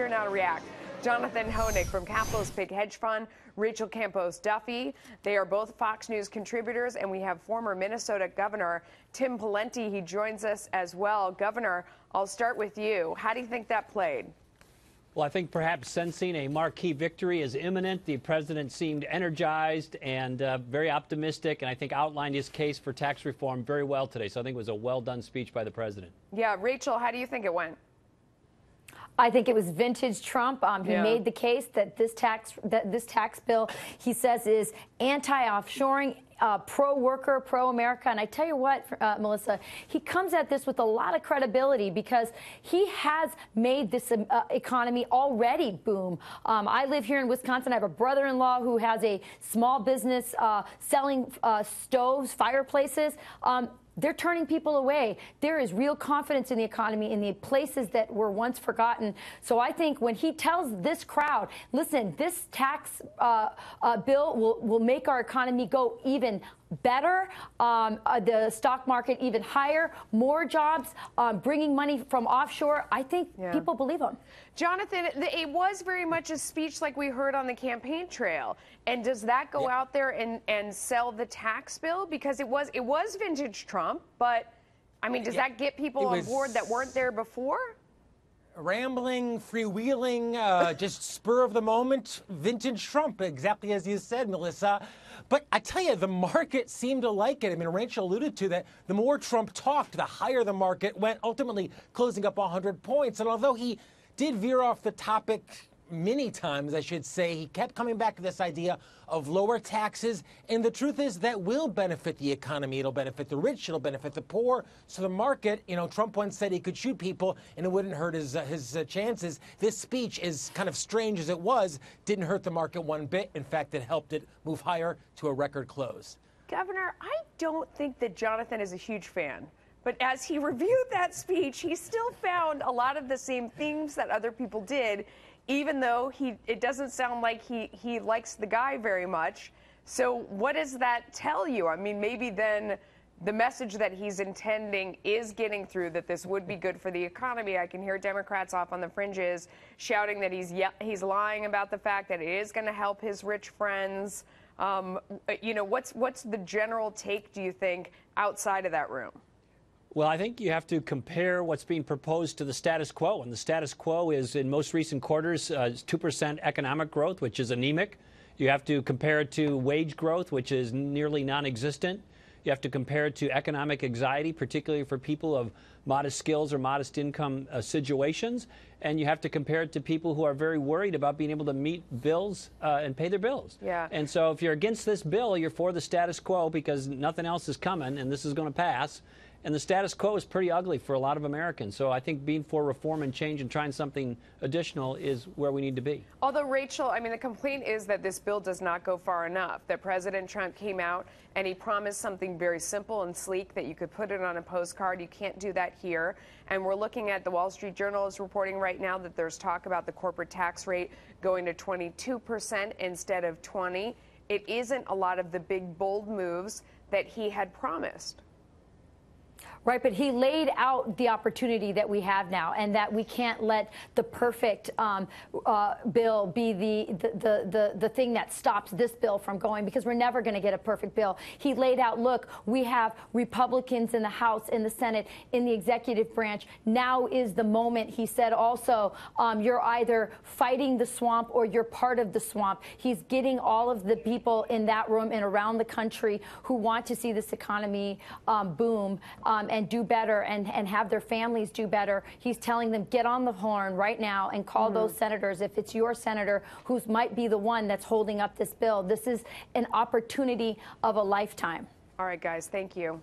Here now to react. Jonathan Hoenig from Capital's Big Hedge Fund, Rachel Campos Duffy. They are both Fox News contributors, and we have former Minnesota Governor Tim Pawlenty. He joins us as well. Governor, I'll start with you. How do you think that played? Well, I think perhaps sensing a marquee victory is imminent. The president seemed energized and very optimistic, and I think outlined his case for tax reform very well today. So I think it was a well-done speech by the president. Yeah, Rachel, how do you think it went? I think it was vintage Trump. He made the case that this tax bill, he says, is anti-offshoring, pro-worker, pro-America. And I tell you what, Melissa, he comes at this with a lot of credibility because he has made this economy already boom. I live here in Wisconsin. I have a brother-in-law who has a small business selling stoves, fireplaces. They're turning people away. There is real confidence in the economy in the places that were once forgotten. So I think when he tells this crowd, listen, this tax bill will make our economy go even better, the stock market even higher, more jobs, bringing money from offshore, I think people believe him. Jonathan, it was very much a speech like we heard on the campaign trail. And does that go out there and sell the tax bill? Because it was vintage Trump, but I mean, does that get people on board that weren't there before? Rambling, freewheeling, just spur of the moment, vintage Trump, exactly as you said, Melissa. But I tell you, the market seemed to like it. I mean, Rachel alluded to that. The more Trump talked, the higher the market went, ultimately closing up 100 points. And although he did veer off the topic many times, I should say, he kept coming back to this idea of lower taxes. And the truth is that will benefit the economy. It'll benefit the rich. It'll benefit the poor. So the market, you know, Trump once said he could shoot people and it wouldn't hurt his chances. This speech, as kind of strange as it was, didn't hurt the market one bit. In fact, it helped it move higher to a record close. Governor, I don't think that Jonathan is a huge fan. But as he reviewed that speech, he still found a lot of the same themes that other people did, even though it doesn't sound like he likes the guy very much. So what does that tell you? I mean, maybe then the message that he's intending is getting through, that this would be good for the economy. I can hear Democrats off on the fringes shouting that he's lying about the fact that it is going to help his rich friends. You know, what's the general take, do you think, outside of that room? Well, I think you have to compare what's being proposed to the status quo. And the status quo is, in most recent quarters, 2% economic growth, which is anemic. You have to compare it to wage growth, which is nearly non-existent. You have to compare it to economic anxiety, particularly for people of modest skills or modest income situations. And you have to compare it to people who are very worried about being able to meet bills and pay their bills. Yeah. And so if you're against this bill, you're for the status quo because nothing else is coming and this is going to pass. And the status quo is pretty ugly for a lot of Americans. So I think being for reform and change and trying something additional is where we need to be. Although, Rachel, I mean, the complaint is that this bill does not go far enough, that President Trump came out and he promised something very simple and sleek that you could put it on a postcard. You can't do that here. And we're looking at the Wall Street Journal is reporting right now that there's talk about the corporate tax rate going to 22% instead of 20%. It isn't a lot of the big, bold moves that he had promised. Right, but he laid out the opportunity that we have now, and that we can't let the perfect bill be the thing that stops this bill from going, because we're never going to get a perfect bill. He laid out, look, we have Republicans in the House, in the Senate, in the executive branch. Now is the moment, he said also, you're either fighting the swamp or you're part of the swamp. He's getting all of the people in that room and around the country who want to see this economy boom. And do better and have their families do better. He's telling them, get on the horn right now and call those senators. If it's your senator who might be the one that's holding up this bill, this is an opportunity of a lifetime. All right, guys, thank you.